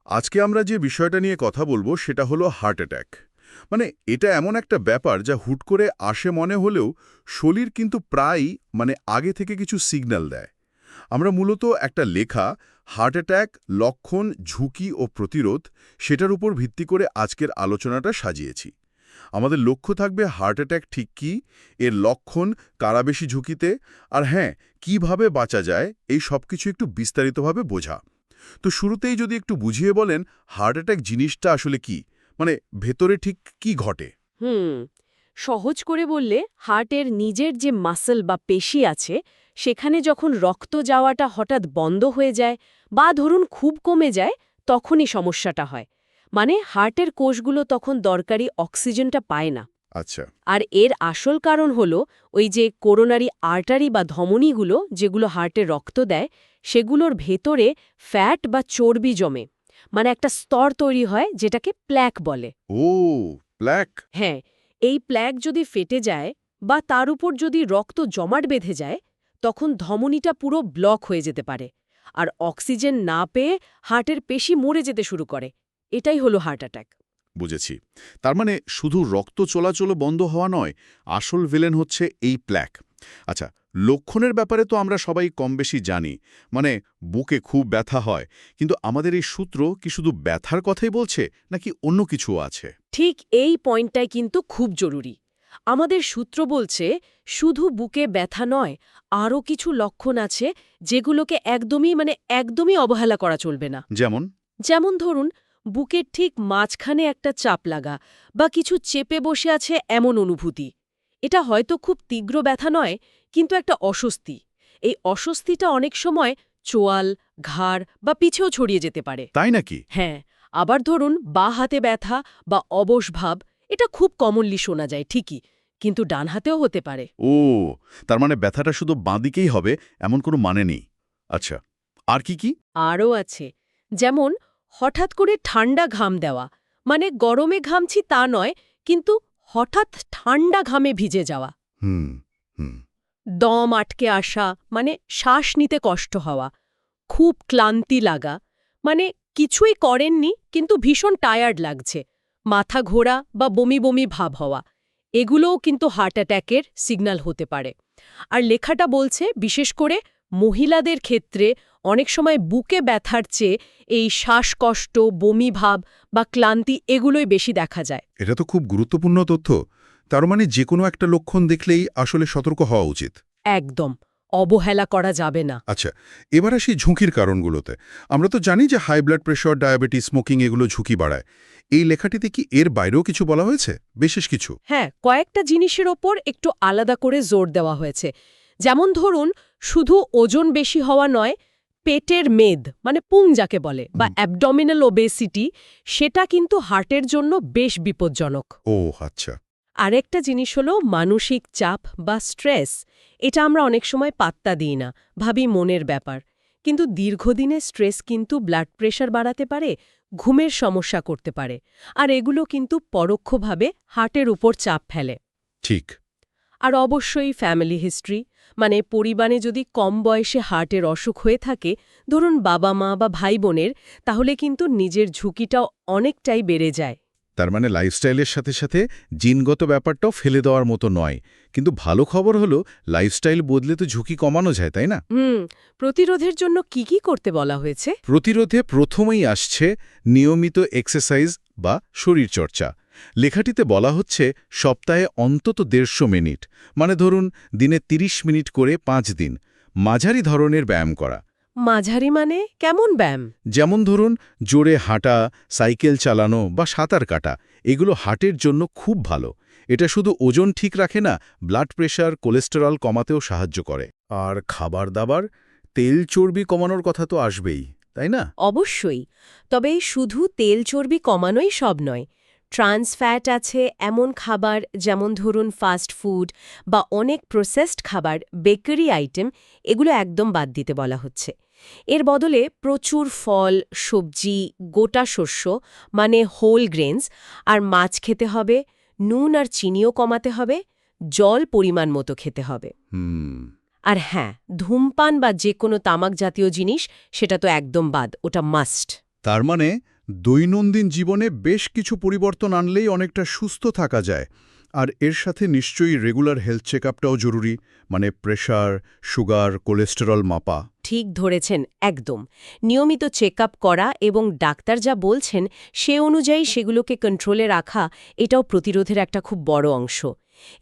আজকে আমরা যে বিষয়টা নিয়ে কথা বলবো সেটা হলো হার্ট অ্যাটাক। মানে এটা এমন একটা ব্যাপার যা হুট করে আসে মনে হলেও শরীর কিন্তু প্রায়ই আগে থেকে কিছু সিগন্যাল দেয়। আমরা মূলত একটা লেখা হার্ট অ্যাটাক লক্ষণ, ঝুঁকি ও প্রতিরোধ সেটার উপর ভিত্তি করে আজকের আলোচনাটা সাজিয়েছি। আমাদের লক্ষ্য থাকবে হার্ট অ্যাটাক ঠিক কী, এর লক্ষণ, কারা বেশি ঝুঁকিতে, আর হ্যাঁ, কিভাবে বাঁচা যায় এই সব কিছু একটু বিস্তারিতভাবে বোঝা। তো শুরুতেই যদি একটু বুঝিয়ে বলেন হার্ট অ্যাটাক জিনিসটা আসলে কি, ভেতরে ঠিক কি ঘটে। হুম সহজ করে বললে হার্টের নিজের যে মাসল বা পেশি আছে সেখানে যখন রক্ত যাওয়াটা হঠাৎ বন্ধ হয়ে যায় বা ধরুন খুব কমে যায় তখনই সমস্যাটা হয়। মানে হার্টের কোষগুলো তখন দরকারি অক্সিজেনটা পায় না। আচ্ছা। আর এর আসল কারণ হলো ওই যে করোনারি আর্টারি বা ধমনীগুলো যেগুলো হার্টে রক্ত দেয় সেগুলোর ভেতরে ফ্যাট বা চর্বি জমে। মানে একটা স্তর তৈরি হয় যেটাকে প্ল্যাক বলে। ও, প্ল্যাক। হ্যাঁ, এই প্ল্যাক যদি ফেটে যায় বা তার উপর যদি রক্ত জমাট বেঁধে যায় তখন ধমনীটা পুরো ব্লক হয়ে যেতে পারে। আর অক্সিজেন না পেয়ে হার্টের পেশি মরে যেতে শুরু করে। এটাই হলো হার্ট অ্যাটাক। বুঝেছি। তার মানে শুধু রক্ত চলাচল বন্ধ হওয়া নয়, আসল ভিলেন হচ্ছে এই প্ল্যাক। আচ্ছা, লক্ষণের ব্যাপারে তো আমরা সবাই কম বেশি জানি, বুকে খুব ব্যথা হয়, কিন্তু আমাদের এই সূত্র কি শুধু ব্যথার কথাই বলছে নাকি অন্য কিছুও আছে? ঠিক এই পয়েন্টটাই কিন্তু খুব জরুরি। আমাদের সূত্র বলছে শুধু বুকে ব্যথা নয়, আরও কিছু লক্ষণ আছে যেগুলোকে একদমই অবহেলা করা চলবে না। যেমন? যেমন ধরুন বুকের ঠিক মাঝখানে একটা চাপ লাগা বা কিছু চেপে বসে আছে এমন অনুভূতি। এটা হয়তো খুব তীব্র ব্যথা নয়, কিন্তু একটা অস্বস্তি। এই অস্বস্তিটা অনেক সময় চোয়াল, ঘাড় বা পিছেও ছড়িয়ে যেতে পারে। তাই নাকি? হ্যাঁ, আবার ধরুন বাঁ হাতে ব্যথা বা অবশ ভাব, এটা খুব কমনলি শোনা যায় ঠিকই, কিন্তু ডান হাতেও হতে পারে। ও, তার মানে ব্যথাটা শুধু বাঁদিকেই হবে এমন কোনো মানে নেই। আচ্ছা, আর কি কি? আরও আছে, যেমন হঠাৎ করে ঠান্ডা ঘাম দেওয়া, মানে গরমে ঘামছি তা নয়, কিন্তু হঠাৎ ঠান্ডা ঘামে ভিজে যাওয়া। হুম, হুম। দম আটকে আসা, মানে শ্বাস নিতে কষ্ট হওয়া। খুব ক্লান্তি লাগা, মানে কিছুই করেননি কিন্তু ভীষণ টায়ার্ড লাগছে। মাথা ঘোরা বা বমি বমি ভাব হওয়া, এগুলোও কিন্তু হার্ট অ্যাট্যাকের সিগন্যাল হতে পারে। আর লেখাটা বলছে বিশেষ করে মহিলাদের ক্ষেত্রে অনেক সময় বুকে ব্যথার চেয়ে এই শ্বাসকষ্ট, বমি ভাব বা ক্লান্তি এগুলোই বেশি দেখা যায়। এটা তো খুব গুরুত্বপূর্ণ তথ্য। তার মানে যে কোনো একটা লক্ষণ দেখলেই আসলে সতর্ক হওয়া উচিত। একদম অবহেলা করা যাবে না। আচ্ছা, এবার আসি ঝুঁকির কারণগুলোতে। আমরা তো জানি যে high blood pressure, diabetes, smoking এগুলো ঝুঁকি বাড়ায়। এই লেখাটিতে কি এর বাইরেও কিছু বলা হয়েছে? বিশেষ কিছু? হ্যাঁ, কয়েকটা জিনিসের ওপর একটু আলাদা করে জোর দেওয়া হয়েছে। যেমন ধরুন শুধু ওজন বেশি হওয়া নয়, পেটের মেদ মানে পুং যাকে বলে বা অ্যাবডোমিনাল ওবেসিটি, সেটা কিন্তু হার্টের জন্য বেশ বিপজ্জনক। ও আচ্ছা। আরেকটা জিনিস হলো মানসিক চাপ বা স্ট্রেস। এটা আমরা অনেক সময় পাত্তা দিই না, ভাবি মনের ব্যাপার। কিন্তু দীর্ঘদিনের স্ট্রেস কিন্তু ব্লাড প্রেশার বাড়াতে পারে, ঘুমের সমস্যা করতে পারে। আর এগুলো কিন্তু পরোক্ষভাবে হার্টের উপর চাপ ফেলে। ঠিক। আর অবশ্যই ফ্যামিলি হিস্ট্রি, মানে পরিবারে যদি কম বয়সে হার্টের অসুখ হয়ে থাকে, ধরুন বাবা মা বা ভাই বোনের, তাহলে কিন্তু নিজের ঝুঁকিটাও অনেকটাই বেড়ে যায়। তার মানে লাইফস্টাইলের সাথে সাথে জিনগত ব্যাপারটাও ফেলে দেওয়ার মতো নয়। কিন্তু ভালো খবর হলো লাইফস্টাইল বদলে তো ঝুঁকি কমানো যায়, তাই না? প্রতিরোধের জন্য কি কি করতে বলা হয়েছে? প্রতিরোধে প্রথমেই আসছে নিয়মিত এক্সারসাইজ বা শরীরচর্চা। লেখাটিতে বলা হচ্ছে সপ্তাহে অন্তত ১৫০ মিনিট, মানে ধরুন দিনে ৩০ মিনিট করে ৫ দিন মাঝারি ধরনের ব্যায়াম করা। মাঝারি মানে কেমন ব্যায়াম? যেমন ধরুন জোরে হাঁটা, সাইকেল চালানো বা সাঁতার কাটা, এগুলো হার্টের জন্য খুব ভালো। এটা শুধু ওজন ঠিক রাখে না, ব্লাড প্রেশার, কোলেস্টেরল কমাতেও সাহায্য করে। আর খাবার দাবার, তেল চর্বি কমানোর কথা তো আসবেই, তাই না? অবশ্যই। তবে শুধু তেল চর্বি কমানোই সব নয়। ট্রান্স ফ্যাট আছে এমন খাবার, যেমন ধরুন ফাস্ট ফুড বা অনেক প্রসেসড খাবার, বেকারি আইটেম, এগুলো একদম বাদ দিতে বলা হচ্ছে। এর বদলে প্রচুর ফল, সবজি, গোটা শস্য মানে হোল গ্রেনস আর মাছ খেতে হবে, নুন আর চিনিও কমাতে হবে, জল পরিমাণ মতো খেতে হবে। হুম। আর হ্যাঁ, ধূমপান বা যে কোনো তামাক জাতীয় জিনিস সেটা তো একদম বাদ, ওটা মাস্ট। তার মানে দৈনন্দিন জীবনে বেশ কিছু পরিবর্তন আনলেই অনেকটা সুস্থ থাকা যায়। আর এর সাথে নিশ্চয়ই রেগুলার হেলথ চেকআপটাও জরুরি, মানে প্রেশার, সুগার, কোলেস্টেরল মাপা। ঠিক ধরেছেন, একদম। নিয়মিত চেকআপ করা এবং ডাক্তার যা বলছেন সে অনুযায়ী সেগুলোকে কন্ট্রোলে রাখা, এটাও প্রতিরোধের একটা খুব বড় অংশ।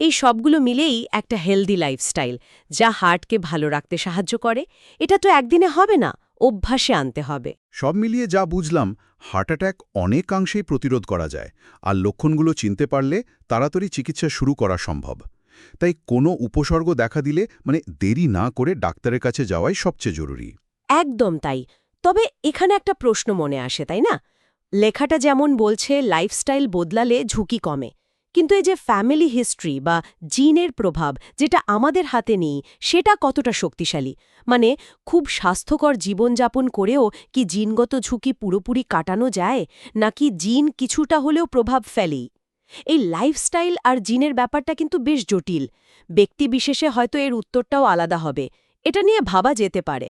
এই সবগুলো মিলেই একটা হেলদি লাইফস্টাইল, যা হার্টকে ভালো রাখতে সাহায্য করে। এটা তো একদিনে হবে না, অভ্যাসে আনতে হবে। সব মিলিয়ে যা বুঝলাম, হার্ট অ্যাটাক অনেকাংশেই প্রতিরোধ করা যায়, আর লক্ষণগুলো চিনতে পারলে তাড়াতাড়ি চিকিৎসা শুরু করা সম্ভব। তাই কোনো উপসর্গ দেখা দিলে দেরি না করে ডাক্তারের কাছে যাওয়াই সবচেয়ে জরুরি। একদম তাই। তবে এখানে একটা প্রশ্ন মনে আসে, তাই না? লেখাটা যেমন বলছে লাইফস্টাইল বদলালে ঝুঁকি কমে, কিন্তু এই যে ফ্যামিলি হিস্ট্রি বা জিনের প্রভাব, যেটা আমাদের হাতে নেই, সেটা কতটা শক্তিশালী? মানে খুব স্বাস্থ্যকর জীবনযাপন করেও কি জিনগত ঝুঁকি পুরোপুরি কাটানো যায়, নাকি জিন কিছুটা হলেও প্রভাব ফেলেই? এই লাইফস্টাইল আর জিনের ব্যাপারটা কিন্তু বেশ জটিল। ব্যক্তিবিশেষে হয়তো এর উত্তরটাও আলাদা হবে। এটা নিয়ে ভাবা যেতে পারে।